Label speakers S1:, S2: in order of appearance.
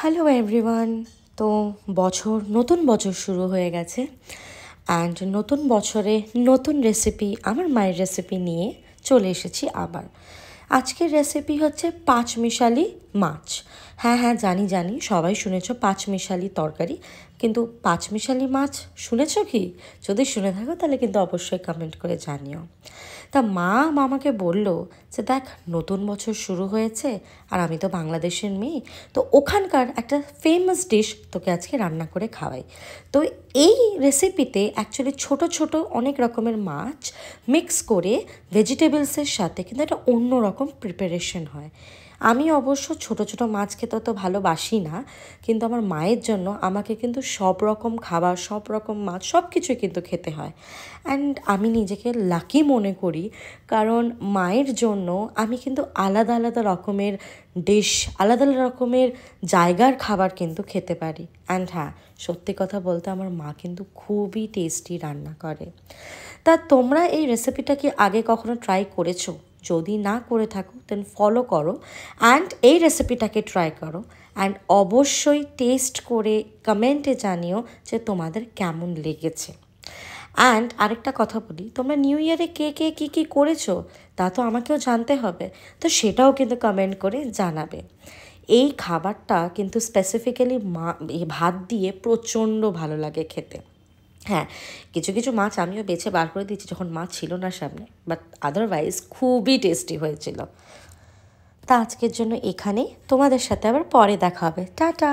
S1: Hello everyone. তো নতুন বছর শুরু হয়ে গেছে অ্যান্ড নতুন বছরে নতুন রেসিপি, আমার মায়ের রেসিপি নিয়ে চলে এসেছি আবার। আজকের রেসিপি হচ্ছে পাঁচমিশালি মাছ। হ্যাঁ, জানি সবাই শুনেছো পাঁচমিশালি তরকারি, কিন্তু পাঁচমিশালি মাছ শুনেছো কি? যদি শুনে থাকো তাহলে কিন্তু অবশ্যই কমেন্ট করে জানিও। তা মামাকে বলল যে দেখ, নতুন বছর শুরু হয়েছে আর আমি তো বাংলাদেশের মেয়ে, তো ওখানকার একটা ফেমাস ডিশ তোকে আজকে রান্না করে খাওয়াই। তো এই রেসিপিতে অ্যাকচুয়ালি ছোট ছোট অনেক রকমের মাছ মিক্স করে ভেজিটেবলসের সাথে কিন্তু একটা অন্য রকম প্রিপারেশন হয়। আমি অবশ্য ছোট ছোট মাছ খেতে তো ভালোবাসি না, কিন্তু আমার মায়ের জন্য আমাকে কিন্তু সব রকম খাবার, সব রকম মাছ, সব কিছুই কিন্তু খেতে হয়। অ্যান্ড আমি নিজেকে লাকি মনে করি, কারণ মায়ের জন্য আমি কিন্তু আলাদা আলাদা রকমের ডিশ, আলাদা আলাদা রকমের জায়গার খাবার কিন্তু খেতে পারি। অ্যান্ড হ্যাঁ, সত্যি কথা বলতে আমার মা কিন্তু খুবই টেস্টি রান্না করে। তা তোমরা এই রেসিপিটা কি আগে কখনো ট্রাই করেছো? যদি না করে থাকো দেন ফলো করো অ্যান্ড এই রেসিপিটাকে ট্রাই করো অ্যান্ড অবশ্যই টেস্ট করে কমেন্টে জানিও যে তোমাদের কেমন লেগেছে। অ্যান্ড আরেকটা কথা বলি, তোমরা নিউ ইয়ারে কে কী করেছো তা তো আমাকেও জানতে হবে, তো সেটাও কিন্তু কমেন্ট করে জানাবে। এই খাবারটা কিন্তু স্পেসিফিক্যালি ভাত দিয়ে প্রচণ্ড ভালো লাগে খেতে। হ্যাঁ, কিছু কিছু মাছ আমিও বেছে বার করে দিয়েছি যখন মাছ ছিল না সামনে, বাট আদারওয়াইজ খুবই টেস্টি হয়েছিল। তা আজকের জন্য এখানেই, তোমাদের সাথে আবার পরে দেখা হবে। টাটা।